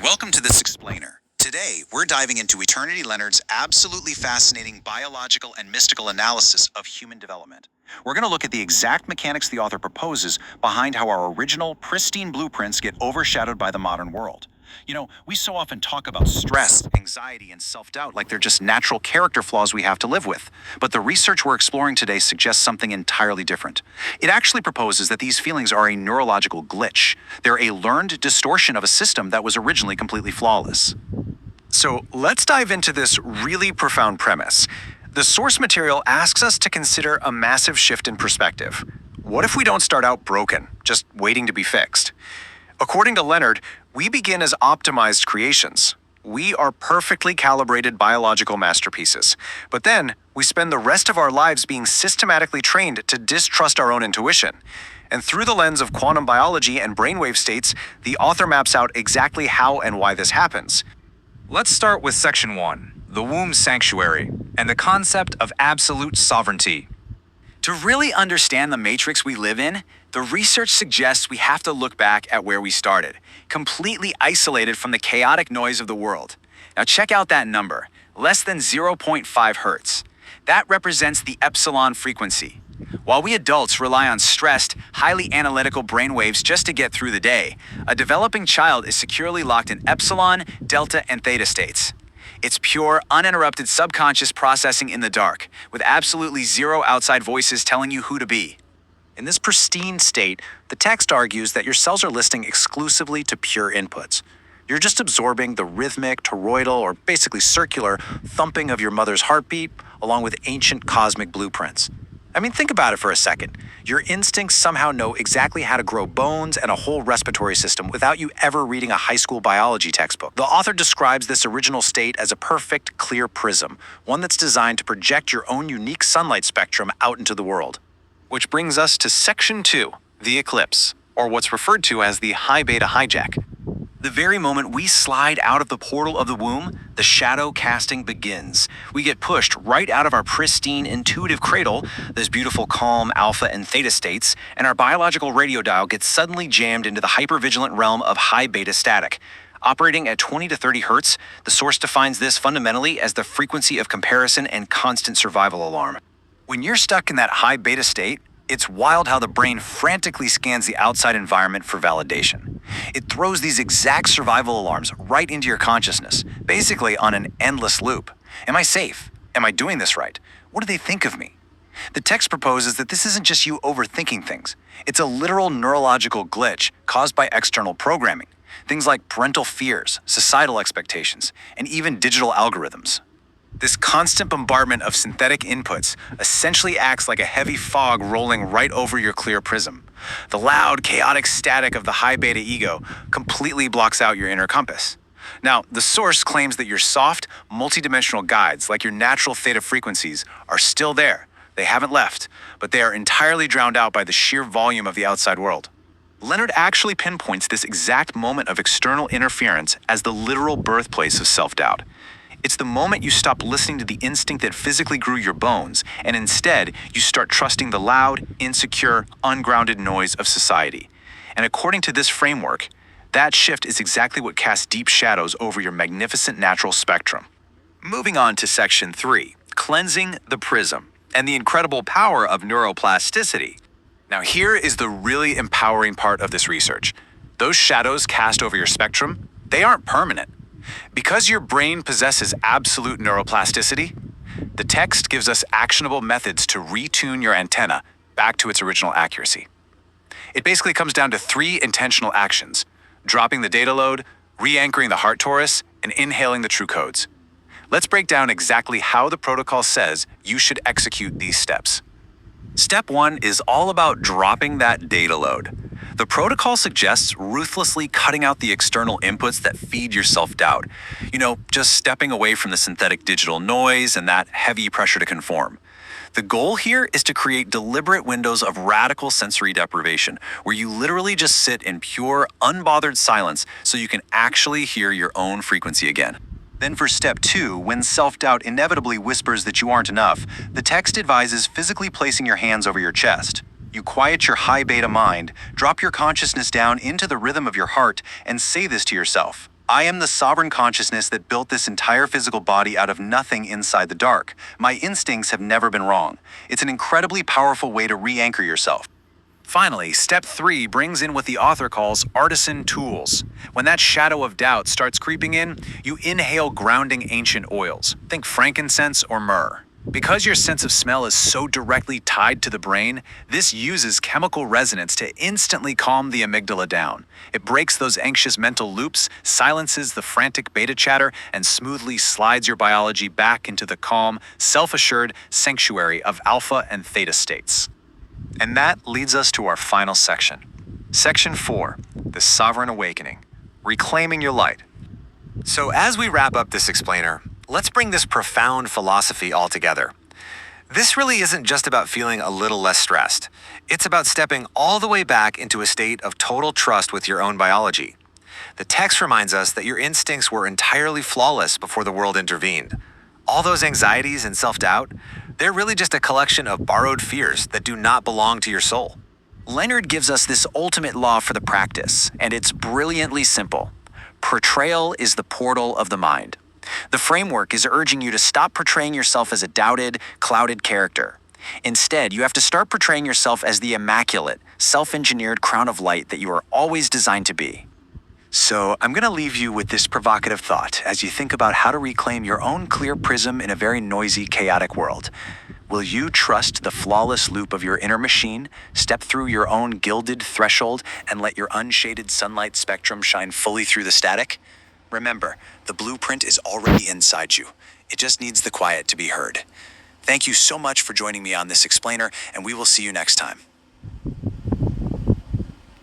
Welcome to this explainer. Today, we're diving into Eternity Leonard's absolutely fascinating biological and mystical analysis of human development. We're going to look at the exact mechanics the author proposes behind how our original, pristine blueprints get overshadowed by the modern world. We so often talk about stress, anxiety, and self-doubt like they're just natural character flaws we have to live with. But the research we're exploring today suggests something entirely different. It actually proposes that these feelings are a neurological glitch. They're a learned distortion of a system that was originally completely flawless. So let's dive into this really profound premise. The source material asks us to consider a massive shift in perspective. What if we don't start out broken, just waiting to be fixed? According to Leonard, we begin as optimized creations. We are perfectly calibrated biological masterpieces. But then, we spend the rest of our lives being systematically trained to distrust our own intuition. And through the lens of quantum biology and brainwave states, the author maps out exactly how and why this happens. Let's start with Section 1, the womb sanctuary, and the concept of absolute sovereignty. To really understand the matrix we live in, the research suggests we have to look back at where we started, completely isolated from the chaotic noise of the world. Now check out that number, less than 0.5 hertz. That represents the epsilon frequency. While we adults rely on stressed, highly analytical brainwaves just to get through the day, a developing child is securely locked in epsilon, delta, and theta states. It's pure, uninterrupted subconscious processing in the dark, with absolutely zero outside voices telling you who to be. In this pristine state, the text argues that your cells are listening exclusively to pure inputs. You're just absorbing the rhythmic, toroidal, or basically circular thumping of your mother's heartbeat, along with ancient cosmic blueprints. I mean, think about it for a second. Your instincts somehow know exactly how to grow bones and a whole respiratory system without you ever reading a high school biology textbook. The author describes this original state as a perfect, clear prism, one that's designed to project your own unique sunlight spectrum out into the world. Which brings us to Section 2, the eclipse, or what's referred to as the high beta hijack. The very moment we slide out of the portal of the womb, the shadow casting begins. We get pushed right out of our pristine, intuitive cradle, those beautiful calm alpha and theta states, and our biological radio dial gets suddenly jammed into the hypervigilant realm of high beta static. Operating at 20 to 30 hertz, the source defines this fundamentally as the frequency of comparison and constant survival alarm. When you're stuck in that high beta state, it's wild how the brain frantically scans the outside environment for validation. It throws these exact survival alarms right into your consciousness, basically on an endless loop. Am I safe? Am I doing this right? What do they think of me? The text proposes that this isn't just you overthinking things. It's a literal neurological glitch caused by external programming. Things like parental fears, societal expectations, and even digital algorithms. This constant bombardment of synthetic inputs essentially acts like a heavy fog rolling right over your clear prism. The loud, chaotic static of the high beta ego completely blocks out your inner compass. Now, the source claims that your soft, multidimensional guides, like your natural theta frequencies, are still there. They haven't left, but they are entirely drowned out by the sheer volume of the outside world. Leonard actually pinpoints this exact moment of external interference as the literal birthplace of self-doubt. It's the moment you stop listening to the instinct that physically grew your bones, and instead, you start trusting the loud, insecure, ungrounded noise of society. And according to this framework, that shift is exactly what casts deep shadows over your magnificent natural spectrum. Moving on to Section 3, cleansing the prism, and the incredible power of neuroplasticity. Now here is the really empowering part of this research. Those shadows cast over your spectrum, they aren't permanent. Because your brain possesses absolute neuroplasticity, the text gives us actionable methods to retune your antenna back to its original accuracy. It basically comes down to 3 intentional actions: dropping the data load, re-anchoring the heart torus, and inhaling the true codes. Let's break down exactly how the protocol says you should execute these steps. Step 1 is all about dropping that data load. The protocol suggests ruthlessly cutting out the external inputs that feed your self-doubt. Just stepping away from the synthetic digital noise and that heavy pressure to conform. The goal here is to create deliberate windows of radical sensory deprivation, where you literally just sit in pure, unbothered silence so you can actually hear your own frequency again. Then for step 2, when self-doubt inevitably whispers that you aren't enough, the text advises physically placing your hands over your chest. You quiet your high beta mind, drop your consciousness down into the rhythm of your heart, and say this to yourself: I am the sovereign consciousness that built this entire physical body out of nothing inside the dark. My instincts have never been wrong. It's an incredibly powerful way to re-anchor yourself. Finally, step 3 brings in what the author calls artisan tools. When that shadow of doubt starts creeping in, you inhale grounding ancient oils. Think frankincense or myrrh. Because your sense of smell is so directly tied to the brain, this uses chemical resonance to instantly calm the amygdala down. It breaks those anxious mental loops, silences the frantic beta chatter, and smoothly slides your biology back into the calm, self-assured sanctuary of alpha and theta states. And that leads us to our final section. Section 4, the Sovereign Awakening, Reclaiming Your Light. So as we wrap up this explainer, let's bring this profound philosophy all together. This really isn't just about feeling a little less stressed. It's about stepping all the way back into a state of total trust with your own biology. The text reminds us that your instincts were entirely flawless before the world intervened. All those anxieties and self-doubt, they're really just a collection of borrowed fears that do not belong to your soul. Leonard gives us this ultimate law for the practice, and it's brilliantly simple. Portrayal is the portal of the mind. The framework is urging you to stop portraying yourself as a doubted, clouded character. Instead, you have to start portraying yourself as the immaculate, self-engineered crown of light that you are always designed to be. So, I'm going to leave you with this provocative thought as you think about how to reclaim your own clear prism in a very noisy, chaotic world. Will you trust the flawless loop of your inner machine, step through your own gilded threshold, and let your unshaded sunlight spectrum shine fully through the static? Remember, the blueprint is already inside you. It just needs the quiet to be heard. Thank you so much for joining me on this explainer, and we will see you next time.